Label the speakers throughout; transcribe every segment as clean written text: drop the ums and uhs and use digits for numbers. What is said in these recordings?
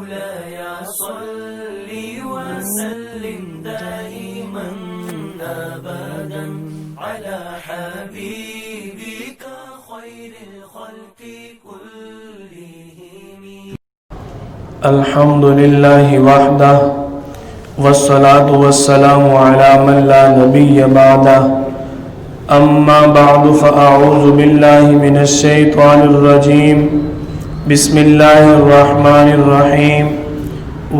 Speaker 1: مولاي صل وسلم دائما أبدا على حبيبك خير الخلق كلهم.
Speaker 2: الحمد لله وحده والصلاة والسلام على من لا نبي بعده. أما بعد فأعوذ بالله من الشيطان الرجيم. بسم الله الرحمن الرحيم.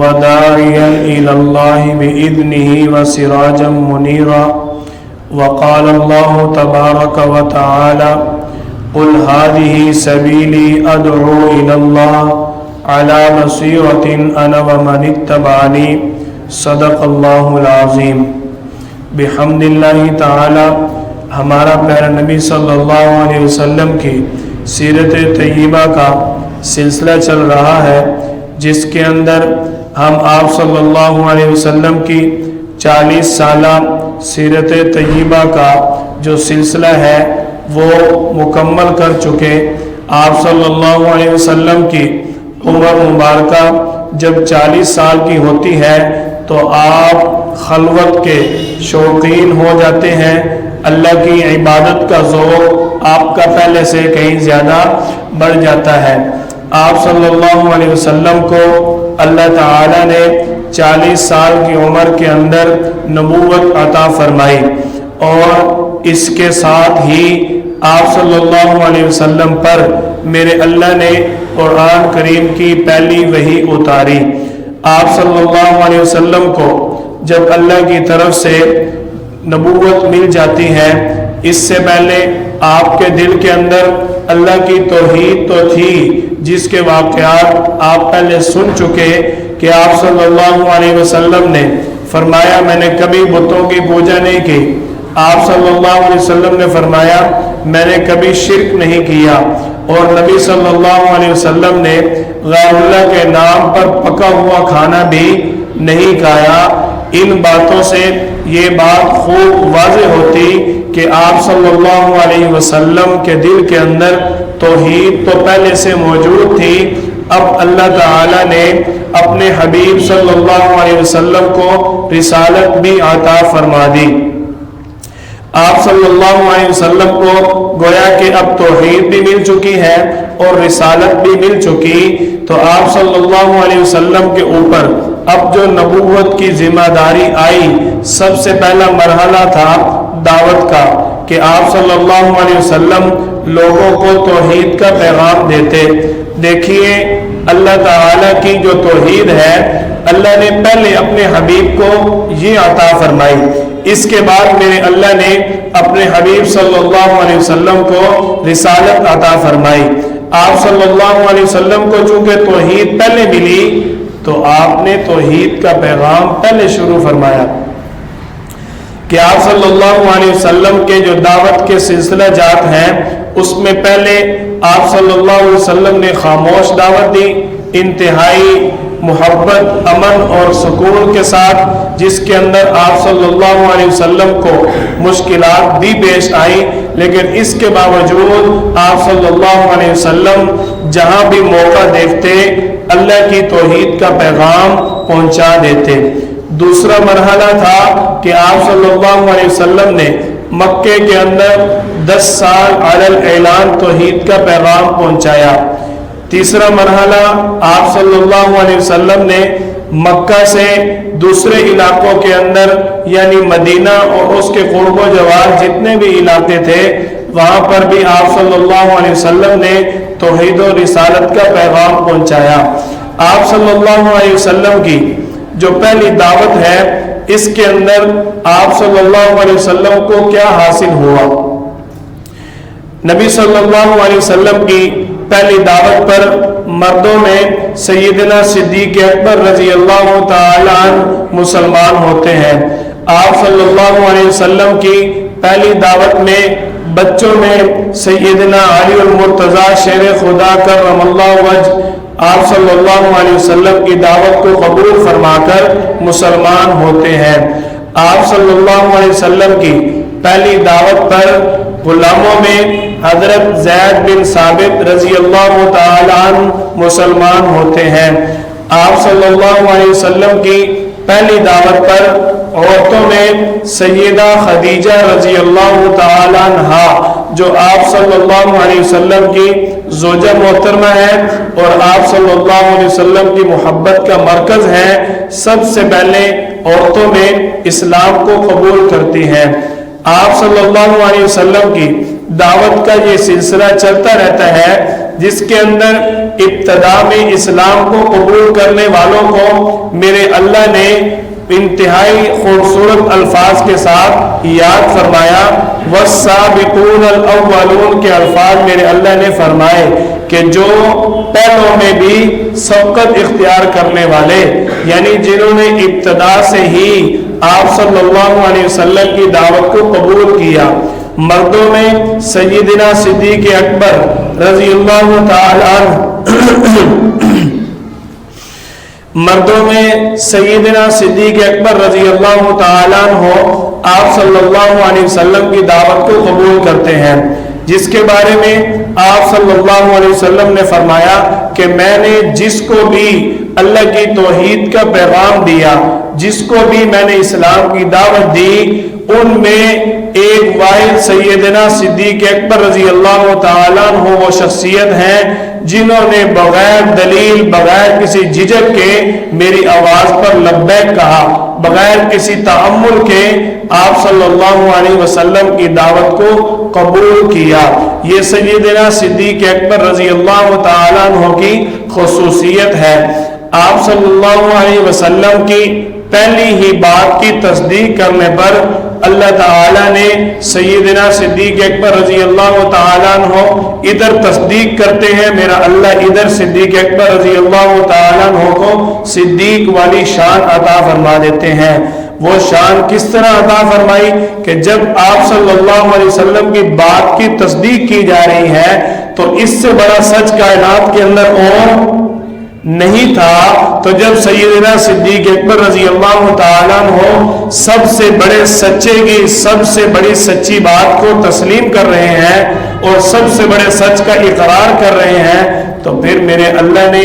Speaker 2: وداعيا إلى الله بإذنه وسراجا منيرا. وقال الله تبارك وتعالى قل هذه سبيلي أدعو إلى الله على بصيرة أنا ومن اتبعني. صدق اللہ العظیم. بحمد اللہ تعالی ہمارا پیارا نبی صلی اللہ علیہ وسلم کی سیرت طیبہ کا سلسلہ چل رہا ہے، جس کے اندر ہم آپ صلی اللہ علیہ وسلم کی 40 سالہ سیرت طیبہ کا جو سلسلہ ہے وہ مکمل کر چکے. آپ صلی اللہ علیہ وسلم کی عمر مبارکہ جب 40 سال کی ہوتی ہے تو آپ خلوت کے شوقین ہو جاتے ہیں. اللہ کی عبادت کا ذوق آپ کا پہلے سے کہیں زیادہ بڑھ جاتا ہے. آپ صلی اللہ علیہ وسلم کو اللہ تعالی نے 40 سال کی عمر کے اندر نبوت عطا فرمائی، اور اس کے ساتھ ہی آپ صلی اللہ علیہ وسلم پر میرے اللہ نے قرآن کریم کی پہلی وحی اتاری. آپ صلی اللہ علیہ وسلم کو جب اللہ کی طرف سے نبوت مل جاتی ہے، اس سے پہلے آپ کے دل کے اندر اللہ کی توحید تو تھی، جس کے واقعات آپ پہلے سن چکے کہ آپ صلی اللہ علیہ وسلم نے فرمایا میں نے کبھی بتوں کی پوجا نہیں کی. آپ صلی اللہ علیہ وسلم نے فرمایا میں نے کبھی شرک نہیں کیا، اور نبی صلی اللہ علیہ وسلم نے غیر اللہ کے نام پر پکا ہوا کھانا بھی نہیں کھایا. ان باتوں سے یہ بات خوب واضح ہوتی کہ آپ صلی اللہ علیہ وسلم کے دل کے اندر توحید تو پہلے سے موجود تھی. اب اللہ تعالی نے اپنے حبیب صلی اللہ علیہ وسلم کو رسالت بھی عطا فرما دی. آپ صلی اللہ علیہ وسلم کو گویا کہ اب توحید بھی مل چکی ہے اور رسالت بھی مل چکی، تو آپ صلی اللہ علیہ وسلم کے اوپر اب جو نبوت کی ذمہ داری آئی، سب سے پہلا مرحلہ تھا دعوت کا، کہ آپ صلی اللہ علیہ وسلم لوگوں کو توحید کا پیغام دیتے. دیکھیے اللہ تعالی کی جو توحید ہے، اللہ نے پہلے اپنے حبیب کو یہ عطا فرمائی، اس کے بعد میرے اللہ نے اپنے حبیب صلی اللہ علیہ وسلم کو رسالت عطا فرمائی. آپ صلی اللہ علیہ وسلم کو چونکہ توحید پہلے ملی تو آپ نے توحید کا پیغام پہلے شروع فرمایا کہ آپ صلی اللہ علیہ وسلم کے جو دعوت کے سلسلہ جات ہیں اس میں پہلے آپ صلی اللہ علیہ وسلم نے خاموش دعوت دی، انتہائی محبت، امن اور سکون کے ساتھ، جس کے اندر آپ صلی اللہ علیہ وسلم کو مشکلات بھی پیش آئیں، لیکن اس کے باوجود آپ صلی اللہ علیہ وسلم جہاں بھی موقع دیکھتے اللہ کی توحید کا پیغام پہنچا دیتے. دوسرا مرحلہ تھا کہ آپ صلی اللہ علیہ وسلم نے مکے کے اندر 10 سال علی الاعلان توحید کا پیغام پہنچایا. تیسرا مرحلہ آپ صلی اللہ علیہ وسلم نے مکہ سے دوسرے علاقوں کے اندر یعنی مدینہ اور اس کے قرب و جوار جتنے بھی علاقے تھے وہاں پر بھی آپ صلی اللہ علیہ وسلم نے توحید و رسالت کا پیغام پہنچایا. آپ صلی اللہ علیہ وسلم کی جو پہلی دعوت ہے اس کے اندر آپ صلی اللہ علیہ وسلم کو کیا حاصل ہوا؟ نبی صلی اللہ علیہ وسلم کی پہلی دعوت پر مردوں میں سیدنا صدیق اکبر رضی اللہ تعالی عنہ مسلمان ہوتے ہیں. آپ صلی اللہ علیہ وسلم کی پہلی دعوت میں بچوں میں سیدنا علی المرتضیٰ شیر خدا کرم اللہ وجہ آپ صلی اللہ علیہ وسلم کی دعوت کو قبول فرما کر مسلمان ہوتے ہیں. آپ صلی اللہ علیہ وسلم کی پہلی دعوت پر غلاموں میں حضرت زید بن ثابت رضی اللہ تعالی عنہ مسلمان ہوتے ہیں. آپ صلی اللہ علیہ وسلم کی پہلی دعوت پر عورتوں میں سیدہ خدیجہ رضی اللہ تعالی عنہا جو آپ صلی اللہ علیہ وسلم کی زوجہ محترمہ ہے اور آپ صلی اللہ علیہ وسلم کی محبت کا مرکز ہے، سب سے پہلے عورتوں میں اسلام کو قبول کرتی ہیں۔ آپ صلی اللہ علیہ وسلم کی دعوت کا یہ سلسلہ چلتا رہتا ہے جس کے اندر ابتدا میں اسلام کو قبول کرنے والوں کو میرے اللہ نے انتہائی خوبصورت الفاظ کے ساتھ یاد فرمایا، والسابقون الاولون کے الفاظ میرے اللہ نے فرمائے کہ جو پہلوں میں بھی سبقت اختیار کرنے والے، یعنی جنہوں نے ابتدا سے ہی آپ صلی اللہ علیہ وسلم کی دعوت کو قبول کیا۔ مردوں میں سیدنا صدیق اکبر رضی اللہ تعالی عنہ مردوں میں سیدنا صدیق اکبر رضی اللہ تعالی عنہ آپ صلی اللہ علیہ وسلم کی دعوت کو قبول کرتے ہیں، جس کے بارے میں آپ صلی اللہ علیہ وسلم نے فرمایا کہ میں نے جس کو بھی اللہ کی توحید کا پیغام دیا، جس کو بھی میں نے اسلام کی دعوت دی، ان میں ایک واحد سیدنا صدیق اکبر رضی اللہ تعالیٰ عنہ وہ شخصیت ہیں جنہوں نے بغیر دلیل، بغیر کسی جھجک کے میری آواز پر لبیک کہا، بغیر کسی تأمل کے آپ صلی اللہ علیہ وسلم کی دعوت کو قبول کیا۔ یہ سیدنا صدیق اکبر رضی اللہ تعالیٰ عنہ کی خصوصیت ہے۔ آپ صلی اللہ علیہ وسلم کی پہلی ہی بات کی تصدیق کرنے پر اللہ تعالیٰ نے سیدنا صدیق اکبر رضی اللہ تعالیٰ عنہ ادھر تصدیق کرتے ہیں، میرا اللہ ادھر صدیق اکبر رضی اللہ تعالیٰ عنہ کو صدیق والی شان عطا فرما دیتے ہیں۔ وہ شان کس طرح عطا فرمائی کہ جب آپ صلی اللہ علیہ وسلم کی بات کی تصدیق کی جا رہی ہے تو اس سے بڑا سچ کائنات کے اندر اور نہیں تھا، تو جب سیدنا صدیق اکبر رضی اللہ تعالیٰ عنہ سب سے بڑے سچے کی سب سے بڑی سچی بات کو تسلیم کر رہے ہیں اور سب سے بڑے سچ کا اقرار کر رہے ہیں، تو پھر میرے اللہ نے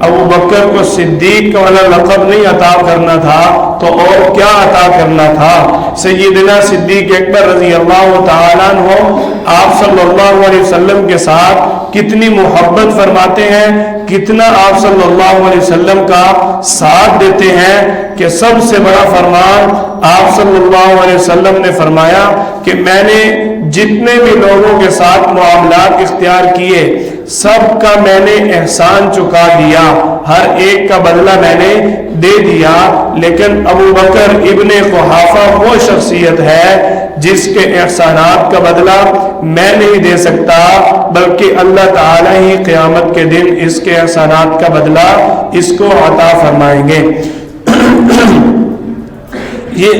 Speaker 2: ابو بکر کو صدیق والا لقب نہیں عطا کرنا تھا تو اور کیا عطا کرنا تھا؟ سیدنا صدیق اکبر رضی اللہ تعالیٰ عنہ آپ صلی اللہ علیہ وسلم کے ساتھ کتنی محبت فرماتے ہیں، کتنا آپ صلی اللہ علیہ وسلم کا ساتھ دیتے ہیں کہ سب سے بڑا فرمان آپ صلی اللہ علیہ وسلم نے فرمایا کہ میں نے جتنے بھی لوگوں کے ساتھ معاملات اختیار کیے سب کا میں نے احسان چکا دیا، ہر ایک کا بدلہ میں نے دے دیا، لیکن ابو بکر ابن قحافہ وہ شخصیت ہے جس کے احسانات کا بدلہ میں نہیں دے سکتا، بلکہ اللہ تعالی ہی قیامت کے دن اس کے احسانات کا بدلہ اس کو عطا فرمائیں گے۔ یہ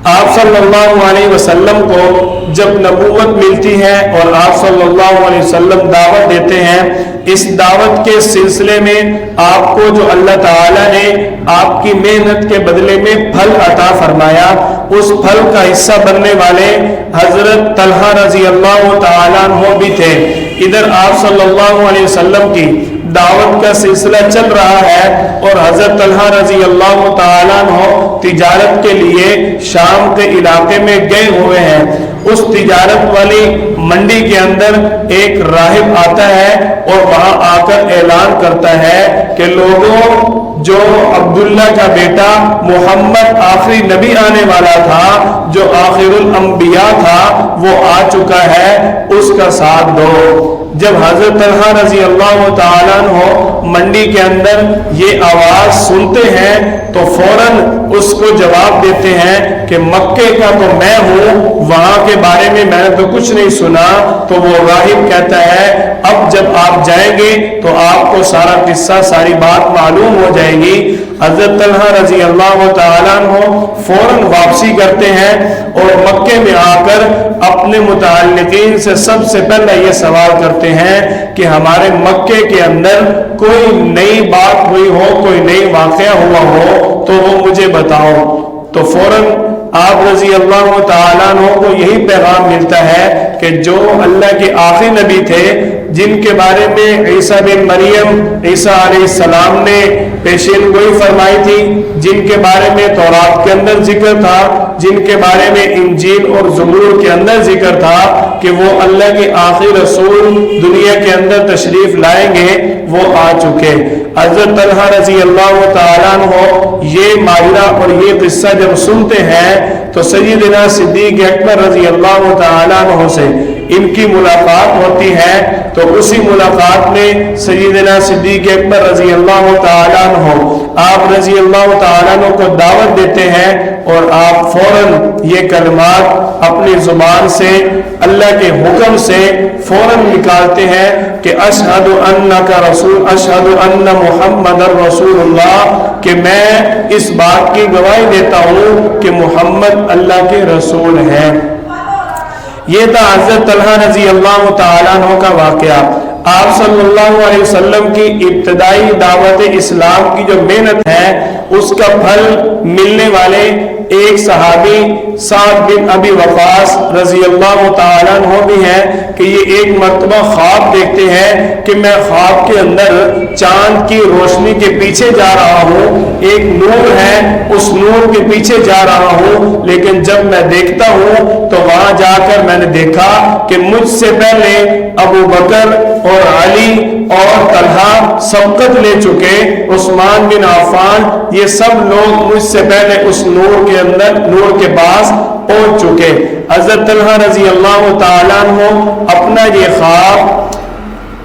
Speaker 2: آپ صلی اللہ علیہ وسلم کو جب نبوت ملتی ہے اور آپ صلی اللہ علیہ وسلم دعوت دیتے ہیں، اس دعوت کے سلسلے میں آپ کو جو اللہ تعالیٰ نے آپ کی محنت کے بدلے میں پھل عطا فرمایا، اس پھل کا حصہ بننے والے حضرت طلحہ رضی اللہ تعالیٰ عنہ بھی تھے۔ ادھر آپ صلی اللہ علیہ وسلم کی دعوت کا سلسلہ چل رہا ہے اور حضرت طلحہ رضی اللہ تعالیٰ عنہ تجارت کے لیے شام کے علاقے میں گئے ہوئے ہیں۔ اس تجارت والی منڈی کے اندر ایک راہب آتا ہے اور وہاں آ کر اعلان کرتا ہے کہ لوگوں، جو عبداللہ کا بیٹا محمد آخری نبی آنے والا تھا، جو آخر الانبیاء تھا، وہ آ چکا ہے، اس کا ساتھ دو۔ جب حضرت طلحہ رضی اللہ تعالیٰ عنہ منڈی کے اندر یہ آواز سنتے ہیں تو فوراً اس کو جواب دیتے ہیں کہ مکے کا تو میں ہوں، وہاں کے بارے میں نے تو کچھ نہیں سنا۔ تو وہ راہب کہتا ہے اب جب آپ جائیں گے تو آپ کو سارا قصہ، ساری بات معلوم ہو جائے گی۔ حضرت طلحہ رضی اللہ تعالیٰ عنہ فوراً واپسی کرتے ہیں اور مکے میں آ کر اپنے متعلقین سے سب سے پہلے یہ سوال کرتے ہیں کہ ہمارے مکے کے اندر کوئی نئی بات ہوئی ہو، کوئی نئی واقعہ ہوا ہو تو وہ مجھے بتاؤ۔ تو فوراً آپ رضی اللہ تعالیٰ عنہ کو یہی پیغام ملتا ہے کہ جو اللہ کے آخری نبی تھے، جن کے بارے میں عیسیٰ بن مریم عیسیٰ علیہ السلام نے پیشین گوئی فرمائی تھی، جن کے بارے میں تورات کے اندر ذکر تھا، جن کے بارے میں انجیل اور زبور کے اندر ذکر تھا کہ وہ اللہ کے آخری رسول دنیا کے اندر تشریف لائیں گے، وہ آ چکے۔ حضرت طلحہ رضی اللہ تعالیٰ عنہ یہ ماجرا اور یہ قصہ جب سنتے ہیں تو سیدنا صدیق اکبر رضی اللہ تعالیٰ عنہ سے ان کی ملاقات ہوتی ہے، تو اسی ملاقات میں سیدنا صدیق اکبر رضی اللہ تعالیٰ عنہ آپ رضی اللہ تعالیٰ عنہ کو دعوت دیتے ہیں، اور آپ فوراً یہ کلمات اپنی زبان سے اللہ کے حکم سے فوراً نکالتے ہیں کہ اشہد انک رسول، اشہد ان محمد رسول اللہ، کہ میں اس بات کی گواہی دیتا ہوں کہ محمد اللہ کے رسول ہیں۔ یہ تھا حضرت طلحہ رضی اللہ تعالیٰ عنہ کا واقعہ۔ آپ صلی اللہ علیہ وسلم کی ابتدائی دعوت اسلام کی جو محنت ہے اس کا پھل ملنے والے ایک صحابی سعد بن ابی وقاص رضی اللہ تعالیٰ عنہ بھی ہیں کہ یہ ایک مرتبہ خواب دیکھتے ہیں کہ میں خواب کے اندر چاند کی روشنی کے پیچھے جا رہا ہوں، ایک نور ہے، اس نور کے پیچھے جا رہا ہوں، لیکن جب میں دیکھتا ہوں تو وہاں جا کر میں نے دیکھا کہ مجھ سے پہلے ابو بکر اور علی اور طلحہ سبقت لے چکے، عثمان بن عفان، یہ سب لوگ مجھ سے پہلے اس نور کے اندر، نور کے پاس پہنچ چکے۔ حضرت طلحہ رضی اللہ تعالیٰ عنہ اپنا یہ خواب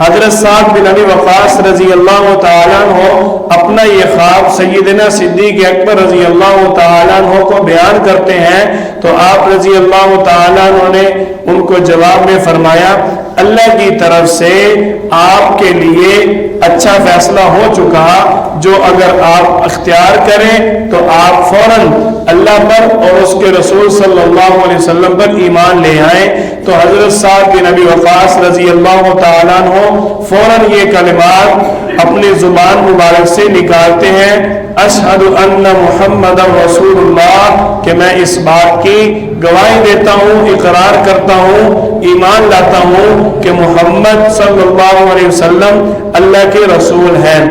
Speaker 2: حضرت سعد بن ابی وقاص رضی اللہ تعالیٰ عنہ اپنا یہ خواب سیدنا صدیق اکبر رضی اللہ تعالیٰ عنہ کو بیان کرتے ہیں، تو آپ رضی اللہ تعالیٰ عنہ نے ان کو جواب میں فرمایا اللہ کی طرف سے آپ کے لیے اچھا فیصلہ ہو چکا، جو اگر آپ اختیار کریں تو آپ فوراً اللہ پر اور اس کے رسول صلی اللہ علیہ وسلم پر ایمان لے آئیں۔ تو حضرت سعد بن ابی وقاص رضی اللہ تعالیٰ عنہ فوراً یہ کلمات اپنی زبان مبارک سے نکالتے ہیں، اشہد ان محمد رسول اللہ، کہ میں اس بات کی گواہی دیتا ہوں، اقرار کرتا ہوں، ایمان لاتا ہوں کہ محمد صلی اللہ علیہ وسلم اللہ کے رسول ہیں۔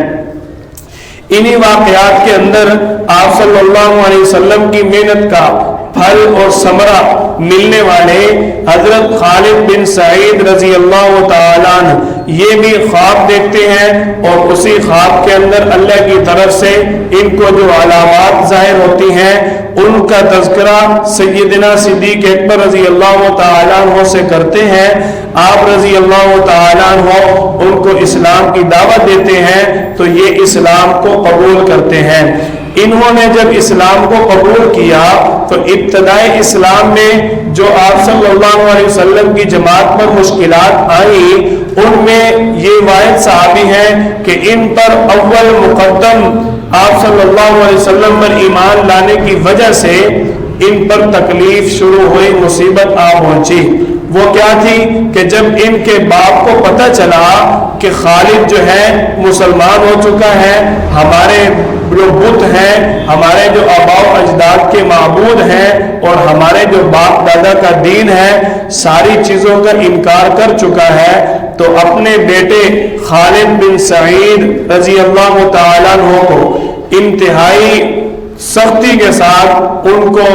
Speaker 2: انہی واقعات کے اندر آپ صلی اللہ علیہ وسلم کی محنت کا پھل اور ثمرہ ملنے والے حضرت خالد بن سعید رضی اللہ تعالیٰ عنہ یہ بھی خواب دیکھتے ہیں، اور اسی خواب کے اندر اللہ کی طرف سے ان کو جو علامات ظاہر ہوتی ہیں ان کا تذکرہ سیدنا صدیق اکبر رضی اللہ تعالیٰ عنہ سے کرتے ہیں۔ آپ رضی اللہ تعالیٰ عنہ ان کو اسلام کی دعوت دیتے ہیں تو یہ اسلام کو قبول کرتے ہیں۔ انہوں نے جب اسلام کو قبول کیا تو ابتدائی اسلام میں جو آپ صلی اللہ علیہ وسلم کی جماعت پر مشکلات آئیں ان میں یہ واحد صحابی ہیں کہ ان پر اول مقدم آپ صلی اللہ علیہ وسلم پر ایمان لانے کی وجہ سے ان پر تکلیف شروع ہوئی، مصیبت آ پہنچی۔ وہ کیا تھی کہ جب ان کے باپ کو پتہ چلا کہ خالد جو ہے مسلمان ہو چکا ہے، ہمارے جو بت ہیں، ہمارے جو آباء و اجداد کے معبود ہیں اور ہمارے جو باپ دادا کا دین ہے، ساری چیزوں کا انکار کر چکا ہے، تو اپنے بیٹے خالد بن سعید رضی اللہ تعالیٰ عنہ کو انتہائی سختی کے ساتھ ان کو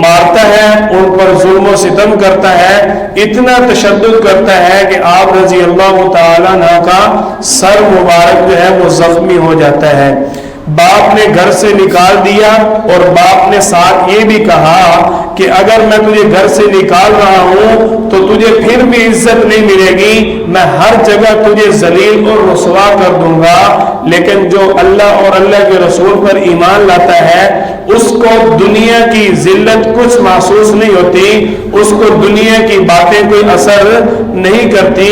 Speaker 2: مارتا ہے، ان پر ظلم و ستم کرتا ہے، اتنا تشدد کرتا ہے کہ آپ رضی اللہ تعالیٰ عنہ کا سر مبارک جو ہے وہ زخمی ہو جاتا ہے۔ باپ نے گھر سے نکال دیا، اور باپ نے ساتھ یہ بھی کہا کہ اگر میں تجھے گھر سے نکال رہا ہوں تو تجھے پھر بھی عزت نہیں ملے گی، میں ہر جگہ تجھے ذلیل اور رسوا کر دوں گا، لیکن جو اللہ اور اللہ کے رسول پر ایمان لاتا ہے اس کو دنیا کی ذلت کچھ محسوس نہیں ہوتی، اس کو دنیا کی باتیں کوئی اثر نہیں کرتی،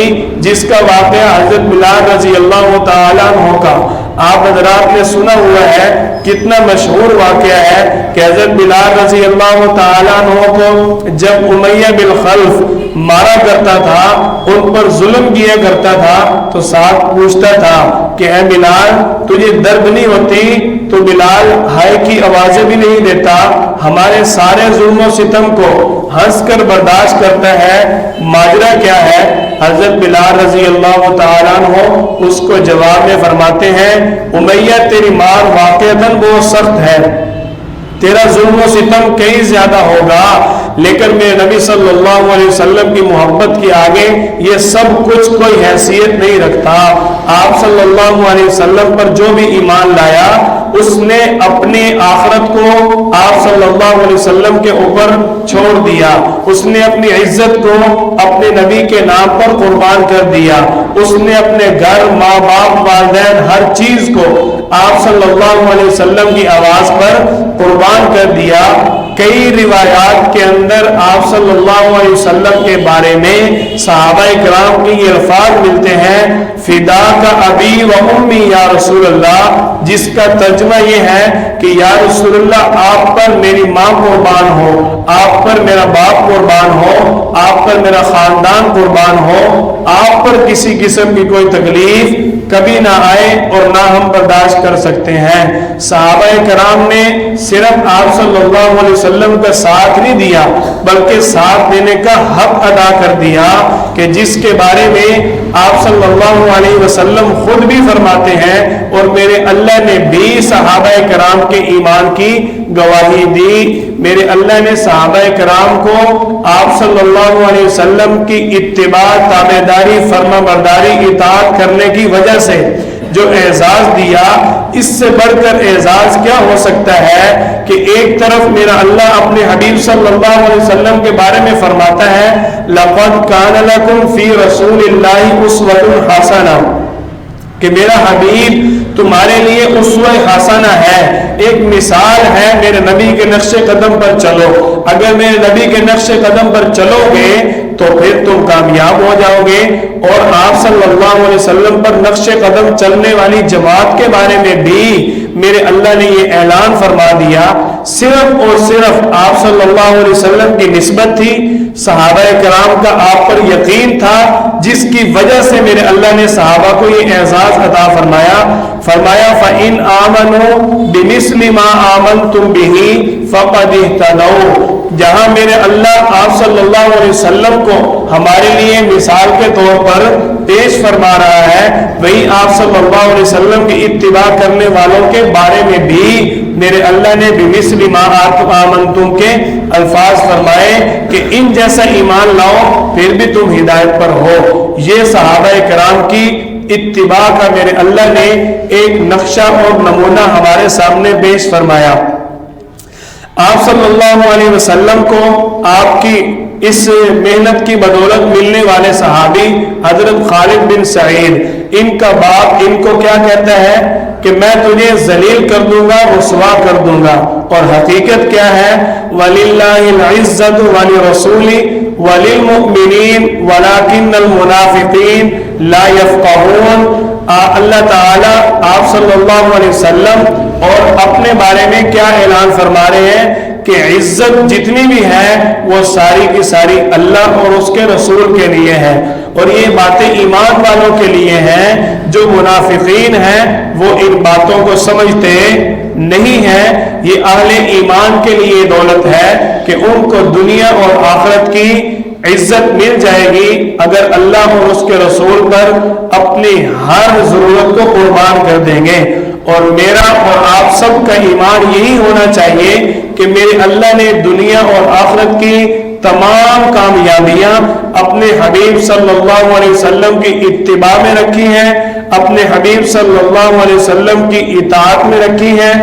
Speaker 2: جس کا واقعہ حضرت بلال رضی اللہ تعالیٰ عنہ کا آپ حضرات نے سنا ہوا ہے، کتنا مشہور واقعہ ہے کہ حضرت بلال رضی اللہ تعالیٰ عنہ کو جب امیہ بالخلف مارا کرتا تھا، ان پر ظلم کیا کرتا تھا، تو ساتھ پوچھتا تھا کہ اے بلال تجھے درد نہیں ہوتی؟ تو بلال ہائے کی آوازیں بھی نہیں دیتا، ہمارے سارے ظلم و ستم کو ہنس کر برداشت کرتا ہے، ماجرا کیا ہے؟ حضرت بلال رضی اللہ تعالیٰ عنہ اس کو جواب میں فرماتے ہیں، امیہ تیری مار واقعتاً بہت سخت ہے، تیرا ظلم و ستم کئی زیادہ ہوگا، لیکن میرے نبی صلی اللہ علیہ وسلم کی محبت کے آگے یہ سب کچھ کوئی حیثیت نہیں رکھتا۔ آپ صلی اللہ علیہ وسلم پر جو بھی ایمان لایا اس نے اپنی آخرت کو آپ صلی اللہ علیہ وسلم کے اوپر چھوڑ دیا، اس نے اپنی عزت کو اپنے نبی کے نام پر قربان کر دیا، اس نے اپنے گھر، ماں باپ، والدین، ہر چیز کو آپ صلی اللہ علیہ وسلم کی آواز پر قربان کر دیا۔ کئی روایات کے اندر آپ صلی اللہ علیہ وسلم کے بارے میں صحابہ کرام کی یہ الفاظ ملتے ہیں، فدا کا ابی و امی یا رسول اللہ، جس کا ترجمہ یہ ہے کہ یا رسول اللہ آپ پر میری ماں قربان ہو، آپ پر میرا باپ قربان ہو، آپ پر میرا خاندان قربان ہو، آپ پر کسی قسم کی کوئی تکلیف کبھی نہ آئے اور نہ ہم برداشت کر سکتے ہیں۔ صحابہ کرام نے صرف آپ صلی اللہ علیہ وسلم کا ساتھ نہیں دیا بلکہ ساتھ دینے کا حق ادا کر دیا، کہ جس کے بارے میں آپ صلی اللہ علیہ وسلم خود بھی فرماتے ہیں اور میرے اللہ نے بھی صحابہ کرام کے ایمان کی گواہی دی۔ میرے اللہ نے صحابہ کرام کو آپ صلی اللہ علیہ وسلم کی اتباع، تابعداری، فرما برداری، اطاعت کرنے کی وجہ سے جو اعزاز دیا، اس سے بڑھ کر اعزاز کیا ہو سکتا ہے کہ ایک طرف میرا اللہ اپنے حبیب صلی اللہ علیہ وسلم کے بارے میں فرماتا ہے، لَقَدْ كَانَ لَكُمْ فِي رَسُولِ اللَّهِ أُسْوَةٌ حَسَنَةٌ، کہ میرا حبیب تمہارے لیے اسوہ حسنہ ہے، ایک مثال ہے، میرے نبی کے نقش قدم پر چلو، اگر میرے نبی کے نقش قدم پر چلو گے تو پھر تم کامیاب ہو جاؤ گے۔ اور آپ صلی اللہ علیہ وسلم پر نقش قدم چلنے والی جماعت کے بارے میں بھی میرے اللہ نے یہ اعلان فرما دیا، صرف اور صرف آپ صلی اللہ علیہ وسلم کی نسبت تھی، صحابہ کرام کا آپ پر یقین تھا، جس کی وجہ سے میرے اللہ نے صحابہ کو یہ اعزاز عطا فرمایا۔ فَإِنْ آمَنُوا بِمِثْلِ مَا آمَنْتُمْ بِهِ فَقَدِ اهْتَدَوْا، جہاں میرے اللہ آپ صلی اللہ علیہ وسلم کو ہمارے لیے مثال کے طور پر پیش فرما رہا ہے، وہی آپ صلی اللہ علیہ وسلم کی اتباع کرنے والوں کے بارے میں بھی میرے اللہ نے بِمِثْلِ مَا آمَنْتُمْ کے الفاظ فرمائے کہ ان جیسا ایمان لاؤ پھر بھی تم ہدایت پر ہو۔ یہ صحابہ کرام کی اتباع کا میرے اللہ نے ایک نقشہ اور نمونہ ہمارے سامنے پیش فرمایا۔ آپ صلی اللہ علیہ وسلم کو آپ کی اس محنت کی بدولت ملنے والے صحابی حضرت خالد بن سعید، ان کا باپ ان کو کیا کہتا ہے کہ میں تجھے ذلیل کر دوں گا، رسوا کر دوں گا، اور حقیقت کیا ہے؟ وَلِلَّهِ الْعِزَّةُ وَلِرَسُولِهِ وَلِلْمُؤْمِنِينَ وَلَكِنَّ الْمُنَافِقِينَ لَا يَفْقَهُونَ۔ اللہ تعالیٰ آپ صلی اللہ علیہ وسلم اور اپنے بارے میں کیا اعلان فرما رہے ہیں کہ عزت جتنی بھی ہے وہ ساری کی ساری اللہ اور اس کے رسول کے لیے ہے، اور یہ باتیں ایمان والوں کے لیے ہیں۔ جو منافقین ہیں وہ ان باتوں کو سمجھتے نہیں ہیں۔ یہ اہل ایمان کے لیے دولت ہے کہ ان کو دنیا اور آخرت کی عزت مل جائے گی اگر اللہ اور اس کے رسول پر اپنی ہر ضرورت کو قربان کر دیں گے۔ اور میرا اور آپ سب کا ایمان یہی ہونا چاہیے کہ میرے اللہ نے دنیا اور آخرت کی تمام کامیابیاں اپنے حبیب صلی اللہ علیہ وسلم کی اتباع میں رکھی ہیں، اپنے حبیب صلی اللہ علیہ وسلم کی اطاعت میں رکھی ہیں،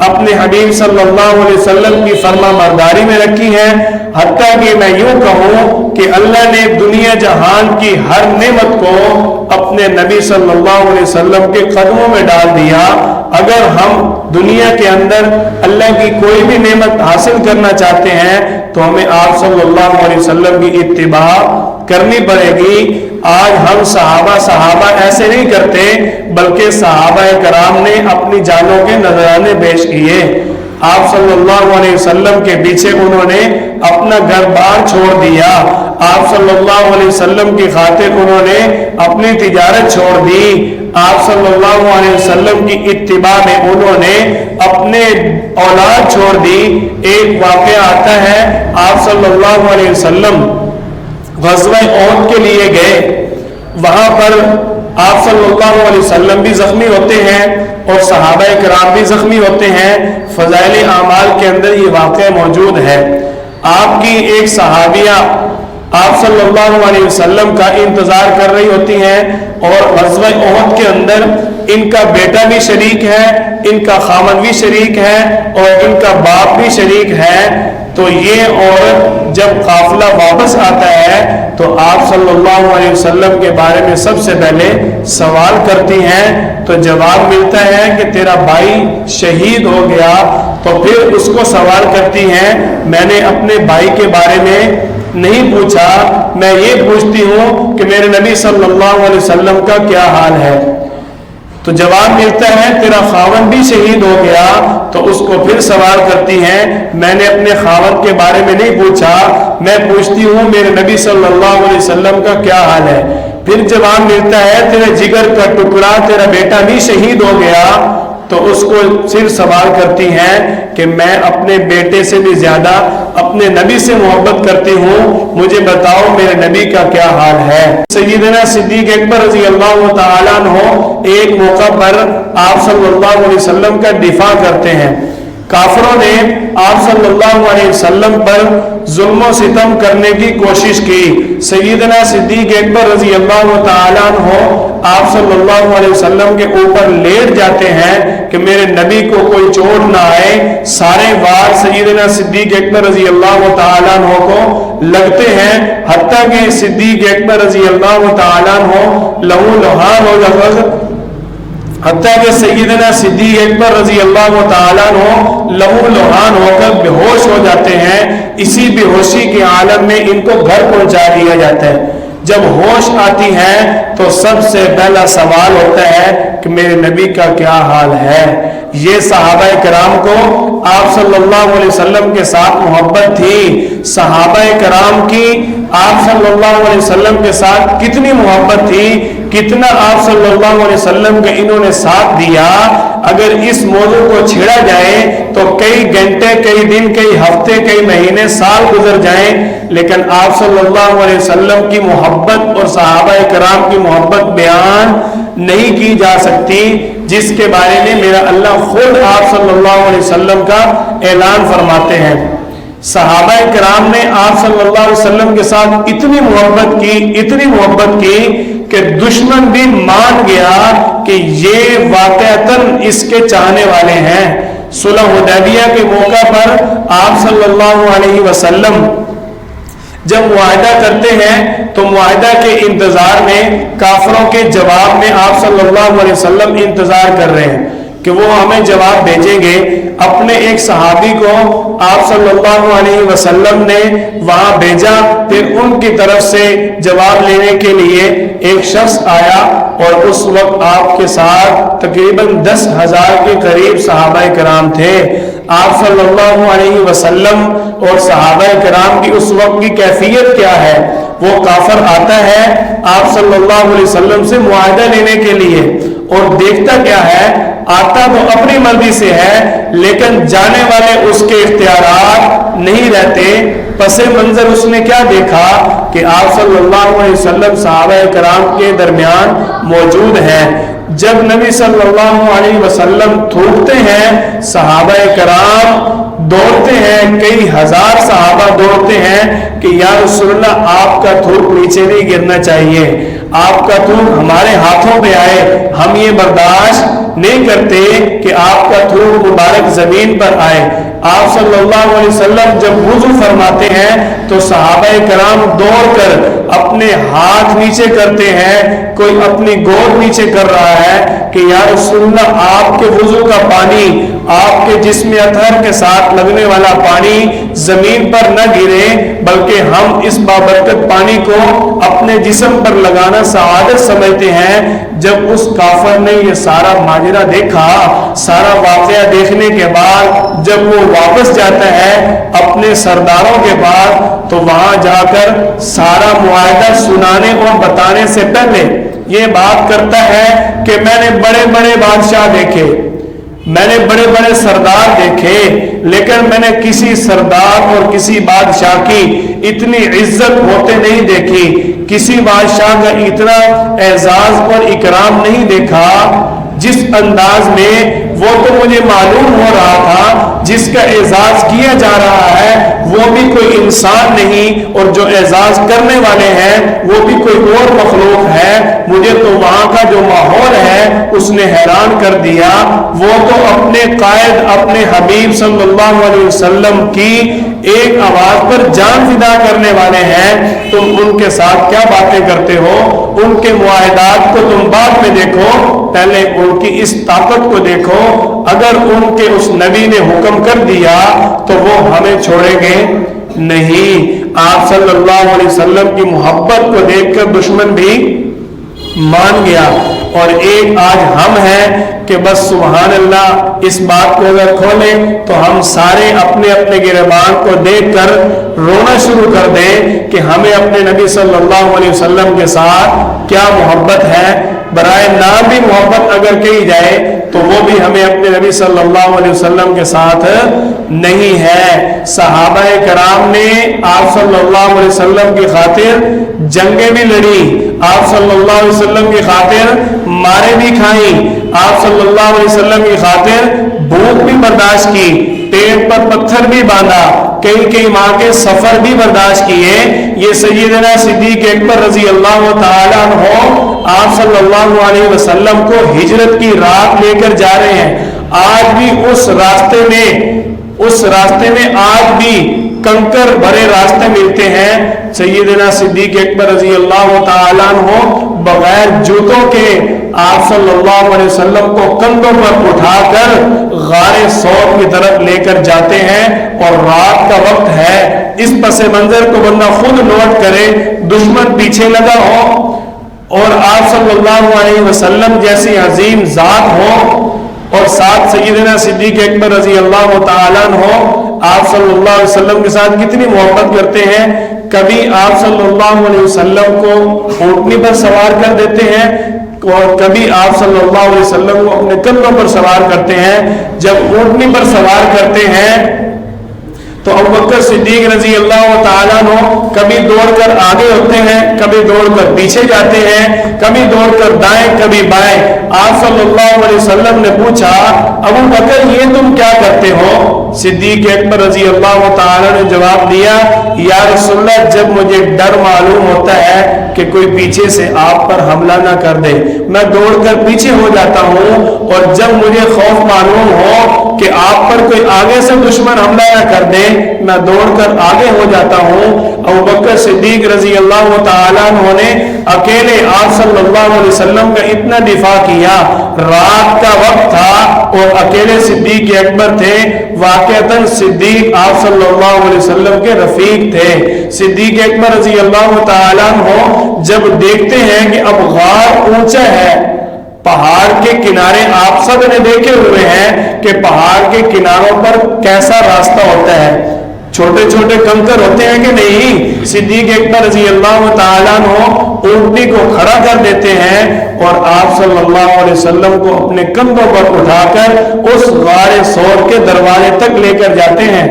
Speaker 2: اپنے حبیب صلی اللہ علیہ وسلم کی فرما برداری میں رکھی ہیں، حتیٰ کہ میں یوں کہوں کہ اللہ نے دنیا جہان کی ہر نعمت کو اپنے نبی صلی اللہ علیہ وسلم کے قدموں میں ڈال دیا۔ اگر ہم دنیا کے اندر اللہ کی کوئی بھی نعمت حاصل کرنا چاہتے ہیں تو ہمیں آپ صلی اللہ علیہ وسلم کی اتباع کرنی پڑے گی۔ آج ہم صحابہ ایسے نہیں کرتے، بلکہ صحابہ کرام نے اپنی جانوں کے نذرانے پیش کیے۔ آپ صلی اللہ علیہ وسلم کے پیچھے انہوں نے اپنا گھر بار چھوڑ دیا، آپ صلی اللہ علیہ وسلم کی خاطر انہوں نے اپنی تجارت چھوڑ دی، آپ صلی اللہ علیہ وسلم کی اتباع میں انہوں نے اپنے اولاد چھوڑ دی۔ ایک واقعہ آتا ہے، آپ صلی اللہ علیہ وسلم غزوہ احد کے لیے گئے، وہاں پر آپ صلی اللہ علیہ وسلم بھی زخمی ہوتے ہیں اور صحابہ کرام بھی زخمی ہوتے ہیں۔ فضائل اعمال کے اندر یہ واقعہ موجود ہے۔ آپ کی ایک صحابیہ آپ صلی اللہ علیہ وسلم کا انتظار کر رہی ہوتی ہیں، اور غزوہ احد کے اندر ان کا بیٹا بھی شریک ہے، ان کا خامد بھی شریک ہے اور ان کا باپ بھی شریک ہے۔ تو یہ عورت جب قافلہ واپس آتا ہے تو آپ صلی اللہ علیہ وسلم کے بارے میں سب سے پہلے سوال کرتی ہیں، تو جواب ملتا ہے کہ تیرا بھائی شہید ہو گیا۔ تو پھر اس کو سوال کرتی ہیں، میں نے اپنے بھائی کے بارے میں نہیں پوچھا، میں یہ پوچھتی ہوں کہ میرے نبی صلی اللہ علیہ وسلم کا کیا حال ہے۔ تو جواب ملتا ہے تیرا خاوند بھی شہید ہو گیا۔ تو اس کو پھر سوال کرتی ہیں، میں نے اپنے خاوند کے بارے میں نہیں پوچھا، میں پوچھتی ہوں میرے نبی صلی اللہ علیہ وسلم کا کیا حال ہے۔ پھر جواب ملتا ہے تیرے جگر کا ٹکڑا تیرا بیٹا بھی شہید ہو گیا۔ تو اس کو پھر سوال کرتی ہیں کہ میں اپنے بیٹے سے بھی زیادہ اپنے نبی سے محبت کرتی ہوں، مجھے بتاؤ میرے نبی کا کیا حال ہے۔ سیدنا صدیق اکبر رضی اللہ تعالیٰ عنہ ایک موقع پر آپ صلی اللہ علیہ وسلم کا دفاع کرتے ہیں۔ کافروں نے آپ صلی اللہ علیہ وسلم پر ظلم و ستم کرنے کی کوشش کی۔ سیدنا صدیق اکبر رضی اللہ تعالیٰ عنہ آپ صلی اللہ علیہ وسلم کے اوپر لیٹ جاتے ہیں کہ میرے نبی کو کوئی چوٹ نہ آئے۔ سارے وار سیدنا صدیق اکبر رضی اللہ تعالیٰ عنہ کو لگتے ہیں، حتیٰ کہ صدیق اکبر رضی اللہ تعالیٰ عنہ لہو لہان ہو جاتا، حتیٰ کہ سیدنا صدیق اکبر رضی اللہ تعالیٰ عنہ لہو لہان ہو کر بے ہوش ہو جاتے ہیں۔ اسی بے ہوشی کے عالم میں ان کو گھر پہنچا دیا جاتا ہے۔ جب ہوش آتی ہے تو سب سے پہلا سوال ہوتا ہے کہ میرے نبی کا کیا حال ہے۔ یہ صحابہ کرام کو آپ صلی اللہ علیہ وسلم کے ساتھ محبت تھی۔ صحابہ کرام کی آپ صلی اللہ علیہ وسلم کے ساتھ کتنی محبت تھی، کتنا آپ صلی اللہ علیہ وسلم کے انہوں نے ساتھ دیا۔ اگر اس موضوع کو چھیڑا جائے تو کئی گھنٹے، کئی دن، کئی ہفتے، کئی مہینے، سال گزر جائیں، لیکن آپ صلی اللہ علیہ وسلم کی محبت اور صحابہ کرام کی محبت بیان نہیں کی جا سکتی، جس کے بارے میں میرا اللہ خود آپ صلی اللہ علیہ وسلم کا اعلان فرماتے ہیں۔ صحابہ کرام نے آپ صلی اللہ علیہ وسلم کے ساتھ اتنی محبت کی کہ دشمن بھی مان گیا کہ یہ واقعتاً اس کے چاہنے والے ہیں۔ صلح حدیبیہ کے موقع پر آپ صلی اللہ علیہ وسلم جب معاہدہ کرتے ہیں تو معاہدہ کے انتظار میں، کافروں کے جواب میں آپ صلی اللہ علیہ وسلم انتظار کر رہے ہیں کہ وہ ہمیں جواب بھیجیں گے۔ اپنے ایک صحابی کو آپ صلی اللہ علیہ وسلم نے وہاں بھیجا، پھر ان کی طرف سے جواب لینے کے لیے ایک شخص آیا، اور اس وقت آپ کے ساتھ تقریباً 10,000 کے قریب صحابہ کرام تھے۔ آپ صلی اللہ علیہ وسلم اور صحابہ کرام کی اس وقت کی کیفیت کیا ہے؟ وہ کافر آتا ہے آپ صلی اللہ علیہ وسلم سے معاہدہ لینے کے لیے، اور دیکھتا کیا ہے؟ آتا تو اپنی مرضی سے ہے، لیکن جانے والے اس کے اختیارات نہیں رہتے۔ پس منظر اس نے کیا دیکھا کہ آپ صلی اللہ علیہ وسلم صحابہ کرام کے درمیان موجود ہیں۔ جب نبی صلی اللہ علیہ وسلم تھوکتے ہیں، صحابہ کرام دوڑتے ہیں، کئی ہزار صحابہ دوڑتے ہیں کہ یا رسول اللہ آپ کا تھوک نیچے نہیں گرنا چاہیے، آپ کا تھوک ہمارے ہاتھوں پہ آئے، ہم یہ برداشت نہیں کرتے کہ آپ کا تھوک مبارک زمین پر آئے۔ آپ صلی اللہ علیہ وسلم جب وضو فرماتے ہیں تو صحابہ کرام دوڑ کر اپنے ہاتھ نیچے کرتے ہیں، کوئی اپنی گود نیچے کر رہا ہے کہ یا رسول اللہ آپ کے وضو کا پانی، آپ کے جسم اطہر کے ساتھ لگنے والا پانی زمین پر نہ گرے، بلکہ ہم اس بابرکت پانی کو اپنے جسم پر لگانا سعادت سمجھتے ہیں۔ جب اس کافر نے یہ سارا ماجرا دیکھا، سارا واقعہ دیکھنے کے بعد جب وہ واپس جاتا ہے اپنے سرداروں کے پاس، تو وہاں جا کر سارا معاہدہ سنانے اور بتانے سے پہلے یہ بات کرتا ہے کہ میں نے بڑے بڑے بادشاہ دیکھے، میں نے بڑے بڑے سردار دیکھے، لیکن میں نے کسی سردار اور کسی بادشاہ کی اتنی عزت ہوتے نہیں دیکھی، کسی بادشاہ کا اتنا اعزاز اور اکرام نہیں دیکھا جس انداز میں وہ تو مجھے معلوم ہو رہا تھا جس کا اعزاز کیا جا رہا ہے وہ بھی کوئی انسان نہیں، اور جو اعزاز کرنے والے ہیں وہ بھی کوئی اور مخلوق ہے۔ مجھے تو وہاں کا جو ماحول ہے اس نے حیران کر دیا۔ وہ تو اپنے قائد اپنے حبیب صلی اللہ علیہ وسلم کی ایک آواز پر جان فدا کرنے والے ہیں، تم ان کے ساتھ کیا باتیں کرتے ہو؟ ان کے معاہدات کو تم بعد میں دیکھو، پہلے ان کی اس طاقت کو دیکھو۔ اگر ان کے اس نبی نے حکم کر دیا تو وہ ہمیں چھوڑیں گے نہیں۔ آپ صلی اللہ علیہ وسلم کی محبت کو دیکھ کر دشمن بھی مان گیا۔ اور ایک آج ہم ہیں کہ بس سبحان اللہ، اس بات کو اگر کھولیں تو ہم سارے اپنے اپنے گریبان کو دیکھ کر رونا شروع کر دیں کہ ہمیں اپنے نبی صلی اللہ علیہ وسلم کے ساتھ کیا محبت ہے۔ برائے نام بھی محبت اگر کہی جائے تو وہ بھی ہمیں اپنے نبی صلی اللہ علیہ وسلم کے ساتھ نہیں ہے۔ صحابہ کرام نے آپ صلی اللہ علیہ وسلم کی خاطر جنگیں بھی لڑی، آپ صلی اللہ علیہ وسلم کی خاطر مارے بھی کھائیں، آپ صلی اللہ علیہ وسلم کی خاطر بھوک بھی برداشت کی، پیٹ پر پتھر بھی باندھا، کئی ماہ کے سفر بھی برداشت کیے۔ یہ سیدنا صدیق اکبر رضی اللہ تعالیٰ عنہ آپ صلی اللہ علیہ وسلم کو ہجرت کی رات لے کر جا رہے ہیں۔ آج بھی اس راستے میں آج بھی کنکر بھرے راستے ملتے ہیں۔ سیدنا صدیق اکبر رضی اللہ تعالیٰ عنہ بغیر جوتوں کے آپ صلی اللہ علیہ وسلم کو کندھوں پر اٹھا کر غار ثور کی طرف لے کر جاتے ہیں، اور رات کا وقت ہے۔ اس پس منظر کو بندہ خود نوٹ کرے، دشمن پیچھے لگا ہو اور آپ صلی اللہ علیہ وسلم جیسی عظیم ذات ہو، اور ساتھ سیدنا صدیق اکبر رضی اللہ تعالیٰ عنہ آپ صلی اللہ علیہ وسلم کے ساتھ کتنی محبت کرتے ہیں۔ کبھی آپ صلی اللہ علیہ وسلم کو اونٹنی پر سوار کر دیتے ہیں، اور کبھی آپ صلی اللہ علیہ وسلم کو اپنے کندھوں پر سوار کرتے ہیں۔ جب اونٹنی پر سوار کرتے ہیں تو ابوبکر صدیق رضی اللہ تعالیٰ عنہ کبھی دوڑ کر آگے ہوتے ہیں، کبھی دوڑ کر پیچھے جاتے ہیں، کبھی دوڑ کر دائیں کبھی بائیں۔ آپ صلی اللہ علیہ وسلم نے پوچھا ابوبکر یہ تم کیا کرتے ہو؟ صدیق اکبر رضی اللہ تعالیٰ نے جواب دیا یا رسول اللہ جب مجھے ڈر معلوم ہوتا ہے کہ کوئی پیچھے سے آپ پر حملہ نہ کر دے میں دوڑ کر پیچھے ہو جاتا ہوں، اور جب مجھے خوف معلوم ہو کہ آپ پر کوئی آگے سے دشمن حملہ نہ کر دے میں دوڑ کر آگے ہو جاتا ہوں۔ ابوبکر صدیق رضی اللہ تعالیٰ عنہ نے اکیلے آپ صلی اللہ علیہ وسلم کا اتنا دفاع کیا۔ رات کا وقت تھا اور اکیلے صدیق اکبر تھے، واقعتاً صدیق آپ صلی اللہ علیہ وسلم کے رفیق تھے۔ صدیق اکبر رضی اللہ تعالیٰ عنہ جب دیکھتے ہیں کہ اب غار اونچا ہے، پہاڑ کے کنارے آپ سب نے دیکھے ہوئے ہیں کہ پہاڑ کے کناروں پر کیسا راستہ ہوتا ہے، چھوٹے چھوٹے کنکر ہوتے ہیں کہ نہیں۔ صدیق اکبر رضی اللہ تعالیٰ عنہ اونٹنی کو کھڑا کر دیتے ہیں اور آپ صلی اللہ علیہ وسلم کو اپنے کندھوں پر اٹھا کر اس غار ثور کے دروازے تک لے کر جاتے ہیں۔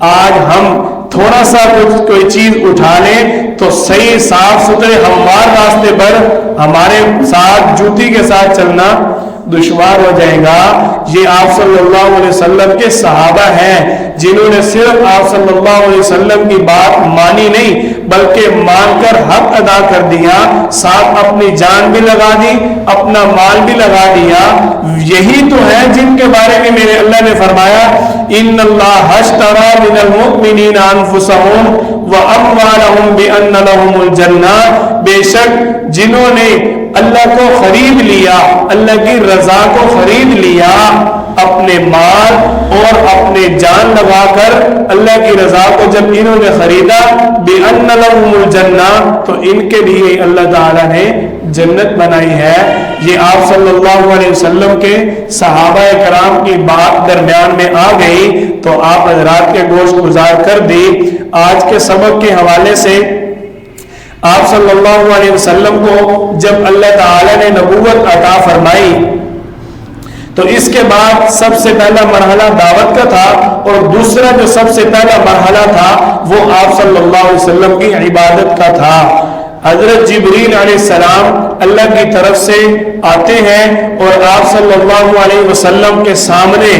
Speaker 2: آج ہم تھوڑا سا کوئی چیز اٹھا لیں تو صحیح صاف ستھرے ہموار راستے پر ہمارے ساتھ جوتی کے ساتھ چلنا دشوار ہو جائے گا۔ یہ آپ صلی اللہ علیہ وسلم کے صحابہ ہیں جنہوں نے صرف آپ صلی اللہ علیہ وسلم کی بات مانی نہیں بلکہ مان کر حق ادا کر دیا، ساتھ اپنی جان بھی لگا دی، اپنا مال بھی لگا دیا۔ یہی تو ہے جن کے بارے میں میرے اللہ نے فرمایا ان اللہ اشترى من المؤمنین انفسهم واموالهم بان لهم الجنہ، بے شک جنہوں نے اللہ کو خرید لیا، اللہ کی رضا کو خرید لیا، اپنے مال اور اپنے جان لگا کر اللہ کی رضا کو جب انہوں نے خریدا، بِأَنَّ لَهُمُ الْجَنَّةُ، تو ان کے لیے اللہ تعالیٰ نے جنت بنائی ہے۔ یہ آپ صلی اللہ علیہ وسلم کے صحابہ کرام کی بات درمیان میں آ گئی تو آپ حضرات کے گوشت گزار کر دی۔ آج کے سبق کے حوالے سے آپ صلی اللہ علیہ وسلم کو جب اللہ تعالیٰ نے نبوت عطا فرمائی تو اس کے بعد سب سے پہلا مرحلہ دعوت کا تھا، اور دوسرا جو سب سے پہلا مرحلہ تھا وہ آپ صلی اللہ علیہ وسلم کی عبادت کا تھا۔ حضرت جبریل علیہ السلام اللہ کی طرف سے آتے ہیں اور آپ صلی اللہ علیہ وسلم کے سامنے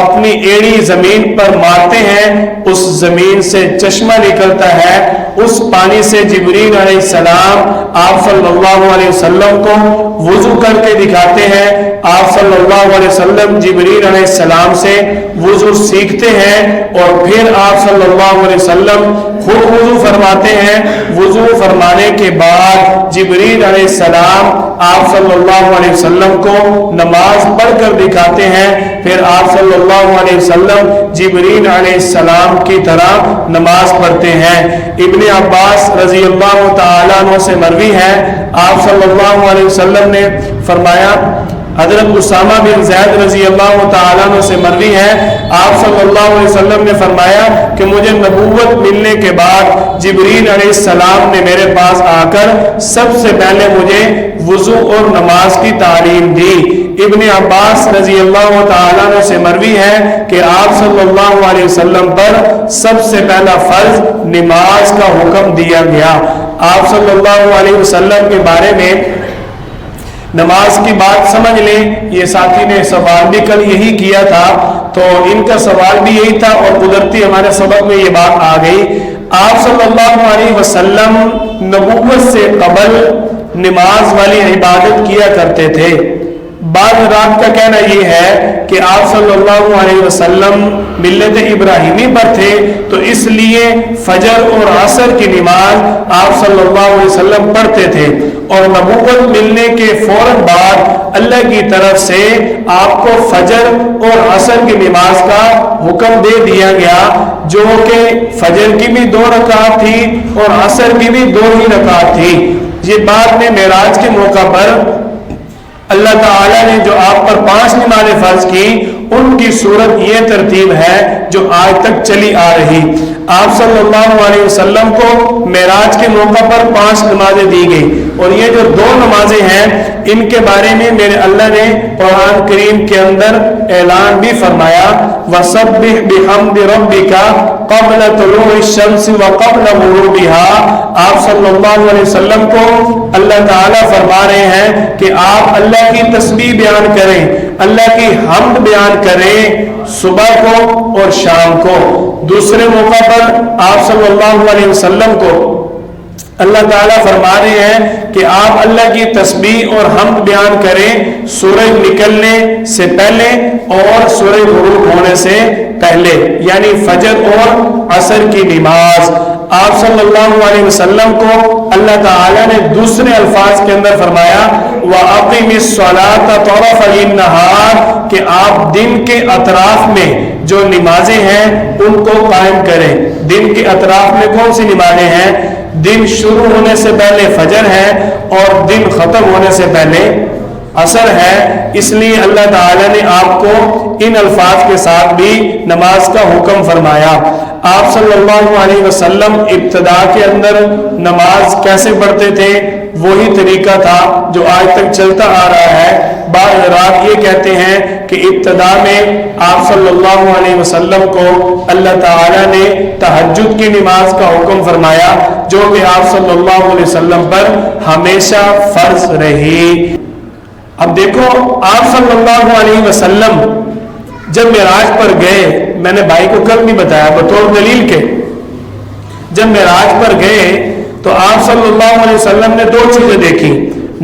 Speaker 2: اپنی ایڑی زمین پر مارتے ہیں، اس زمین سے چشمہ نکلتا ہے، اس پانی سے جبریل علیہ السلام آپ صلی اللہ علیہ وسلم کو وضو کر کے دکھاتے ہیں۔ آپ صلی اللہ علیہ وسلم جبریل علیہ السلام سے وضو سیکھتے ہیں اور پھر آپ صلی اللہ علیہ وسلم خود وضو فرماتے ہیں۔ وضو فرمانے کے بعد جبریل علیہ السلام آپ صلی اللہ علیہ وسلم کو نماز پڑھ کر دکھاتے ہیں، پھر آپ صلی اللہ علیہ وسلم جبریل علیہ السلام کی طرح نماز پڑھتے ہیں۔ ابن عباس رضی اللہ تعالیٰ عنہ سے مروی ہے، آپ صلی اللہ علیہ وسلم نے فرمایا، حضرت اسامہ بن زید رضی اللہ تعالیٰ عنہ سے مروی ہے، آپ صلی اللہ علیہ وسلم نے فرمایا کہ مجھے نبوت ملنے کے بعد جبریل علیہ السلام نے میرے پاس آ کر سب سے پہلے مجھے وضو اور نماز کی تعلیم دی۔ ابن عباس رضی اللہ تعالیٰ عنہ سے مروی ہے کہ آپ صلی اللہ علیہ وسلم پر سب سے پہلا فرض نماز کا حکم دیا گیا۔ آپ صلی اللہ علیہ وسلم کے بارے میں نماز کی بات سمجھ لیں، یہ ساتھی نے سوال بھی کل یہی کیا تھا تو ان کا سوال بھی یہی تھا اور قدرتی ہمارے سبق میں یہ بات آ گئی۔ آپ صلی اللہ علیہ وسلم نبوت سے قبل نماز والی عبادت کیا کرتے تھے۔ بعض رات کا کہنا یہ ہے کہ آپ صلی اللہ علیہ وسلم ملت ابراہیمی پر تھے تو اس لیے فجر اور عصر کی نماز آپ صلی اللہ علیہ وسلم پڑھتے تھے، اور نبوت ملنے کے فوراً بعد اللہ کی طرف سے آپ کو فجر اور عصر کی نماز کا حکم دے دیا گیا، جو کہ فجر کی بھی 2 رکعت تھی اور عصر کی بھی 2 ہی رکعت تھی۔ یہ بعد میں معراج کے موقع پر اللہ تعالیٰ نے جو آپ پر 5 نمازیں فرض کی، ان کی صورت یہ ترتیب ہے جو آج تک چلی آ رہی۔ آپ صلی اللہ علیہ وسلم کو معراج کے موقع پر 5 نمازیں دی گئی، اور یہ جو 2 نمازیں ہیں ان کے بارے میں میرے اللہ نے قرآن کریم کے اندر اعلان بھی فرمایا، وَسَبِّحْ بِحَمْدِ رَبِّكَ قَبْلَ طُلُوعِ الشَّمْسِ وَقَبْلَ غُرُوبِهَا۔ آپ صلی اللہ علیہ وسلم کو اللہ تعالیٰ فرما رہے ہیں کہ آپ اللہ کی تسبیح بیان کریں، اللہ کی حمد بیان کریں صبح کو اور شام کو۔ دوسرے موقع پر آپ صلی اللہ علیہ وسلم کو اللہ تعالیٰ فرما رہے ہیں کہ آپ اللہ کی تسبیح اور حمد بیان کریں سورج نکلنے سے پہلے اور سورج غروب ہونے سے پہلے، یعنی فجر اور عصر کی نماز۔ آپ صلی اللہ علیہ وسلم کو اللہ تعالیٰ نے دوسرے الفاظ کے اندر فرمایا وَأَقِمِ الصَّلَاةَ طَرَفَيِ النَّهَارِ، کہ آپ دن کے اطراف میں جو نمازیں ہیں ان کو قائم کریں۔ دن کے اطراف میں کون سی نمازیں ہیں؟ دن شروع ہونے سے پہلے فجر ہے اور دن ختم ہونے سے پہلے عصر ہے، اس لیے اللہ تعالیٰ نے آپ کو ان الفاظ کے ساتھ بھی نماز کا حکم فرمایا۔ آپ صلی اللہ علیہ وسلم ابتدا کے اندر نماز کیسے پڑھتے تھے وہی طریقہ تھا جو آج تک چلتا آ رہا ہے۔ بعض حضرات یہ کہتے ہیں کہ ابتدا میں آپ صلی اللہ علیہ وسلم کو اللہ تعالیٰ نے تہجد کی نماز کا حکم فرمایا، جو کہ آپ صلی اللہ علیہ وسلم پر ہمیشہ فرض رہی۔ اب دیکھو آپ صلی اللہ علیہ وسلم جب معراج پر گئے، میں نے بھائی کو کل بھی بتایا بطور دلیل کے، جب معراج پر گئے تو آپ صلی اللہ علیہ وسلم نے 2 چیزیں دیکھی.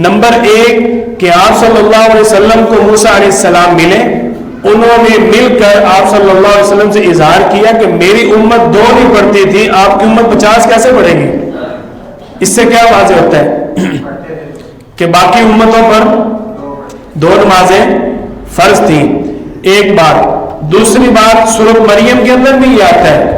Speaker 2: نمبر 1 کہ آپ صلی اللہ علیہ وسلم کو موسیٰ علیہ السلام ملے, انہوں نے مل کر آپ صلی اللہ علیہ وسلم سے اظہار کیا کہ میری امت 2 نہیں پڑھتی تھی, آپ کی امت 50 کیسے پڑھے گی. اس سے کیا واضح ہوتا ہے کہ باقی امتوں پر 2 نمازیں فرض تھیں. ایک بات. دوسری بات, سورۃ مریم کے اندر بھی یہ آتا ہے,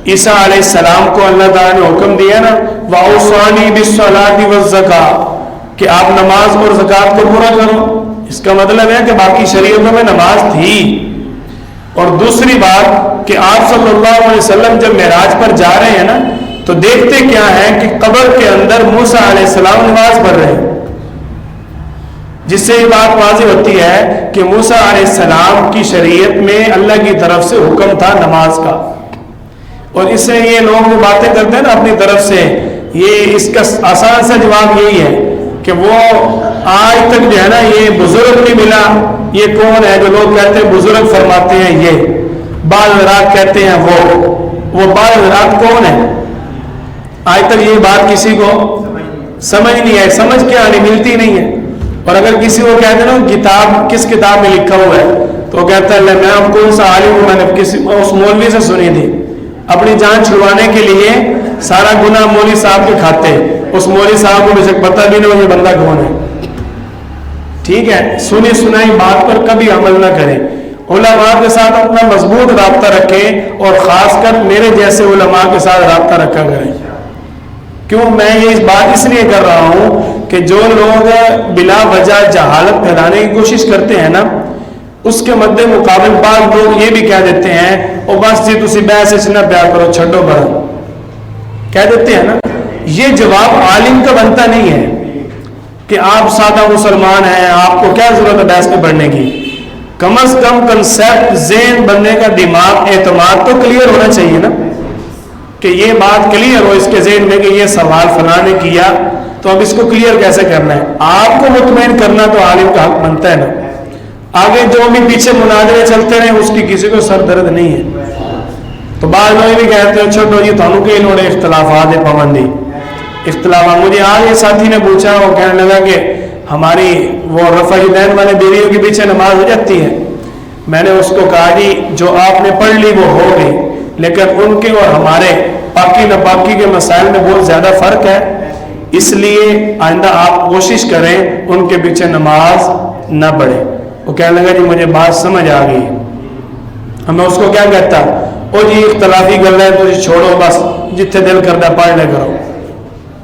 Speaker 2: عیسیٰ علیہ السلام کو اللہ تعالیٰ نے حکم دیا نا وَأَوْصَانِي بِالصَّلَاةِ وَالزَّكَاةِ کہ آپ نماز اور زکوٰۃ کو پورا کرو. اس کا مطلب ہے کہ باقی شریعتوں میں نماز تھی. اور دوسری بات کہ آپ صلی اللہ علیہ وسلم جب معراج پر جا رہے ہیں نا تو دیکھتے کیا ہے کہ قبر کے اندر موسیٰ علیہ السلام نماز پڑھ رہے ہیں, جس سے یہ بات واضح ہوتی ہے کہ موسیٰ علیہ السلام کی شریعت میں اللہ کی طرف سے حکم تھا نماز کا. اور اس سے یہ لوگ جو باتیں کرتے ہیں نا اپنی طرف سے, یہ اس کا آسان سا جواب یہی ہے کہ وہ آج تک جو ہے نا یہ بزرگ نہیں ملا. یہ کون ہے جو لوگ کہتے ہیں بزرگ فرماتے ہیں, یہ بعض حضرات کہتے ہیں وہ بعض حضرات کون ہے. آج تک یہ بات کسی کو سمجھ نہیں ہے, سمجھ کے آنے ملتی نہیں ہے. اور اگر کسی کو کہتے ہیں نا کتاب کس کتاب میں لکھا ہوا ہے تو وہ کہتا ہے میں اب کون سا عالم ہوں, میں نے اس مولوی سے سنی تھی. اپنی جان چھڑوانے کے لیے سارا گناہ مولوی صاحب کے کھاتے, اس مولوی صاحب کو بے شک پتہ بھی نہیں یہ بندہ کون ہے. ٹھیک ہے, سنی سنائی بات پر کبھی عمل نہ کریں. علماء کے ساتھ اپنا مضبوط رابطہ رکھیں اور خاص کر میرے جیسے علماء کے ساتھ رابطہ رکھا کریں. کیوں میں یہ بات اس لیے کر رہا ہوں کہ جو لوگ بلا وجہ جہالت پھیلانے کی کوشش کرتے ہیں نا, اس کے مد مقابل بعض لوگ یہ بھی کہہ دیتے ہیں او بس جی تسی بحث اس نہ پیار کرو چھڈو بڑا, کہہ دیتے ہیں نا. یہ جواب عالم کا بنتا نہیں ہے کہ آپ سادہ مسلمان ہیں, آپ کو کیا ضرورت ہے بحث میں پڑھنے کی. کم از کم کنسیپٹ ذہن بننے کا دماغ اعتماد تو کلیئر ہونا چاہیے نا, کہ یہ بات کلیئر ہو اس کے ذہن میں کہ یہ سوال فلاں نے کیا تو اب اس کو کلیئر کیسے کرنا ہے. آپ کو مطمئن کرنا تو عالم کا حق بنتا ہے نا. آگے جو بھی پیچھے مناظرے چلتے رہے اس کی کسی کو سر درد نہیں ہے. تو بعض لوگ بھی کہتے ہیں چھوٹو جی تھانوں کے لوڑے اختلافات پابندی اختلافات. مجھے آج یہ ساتھی نے پوچھا, وہ کہنے لگا کہ ہماری وہ رفع دین والے بیویوں کے پیچھے نماز ہو جاتی ہے. میں نے اس کو کہا جی جو آپ نے پڑھ لی وہ ہو گئی, لیکن ان کے اور ہمارے پاکی ناپاکی کے مسائل میں بہت زیادہ فرق ہے. اس لیے آئندہ آپ کوشش کریں ان کے پیچھے نماز نہ پڑھیں. وہ کہنے لگا جی مجھے بات سمجھ آ گئی. میں اس کو کیا کہتا, او جی اختلافی گل ہے تو چھوڑو بس جتنے دل کرتا پڑھ لے کرو.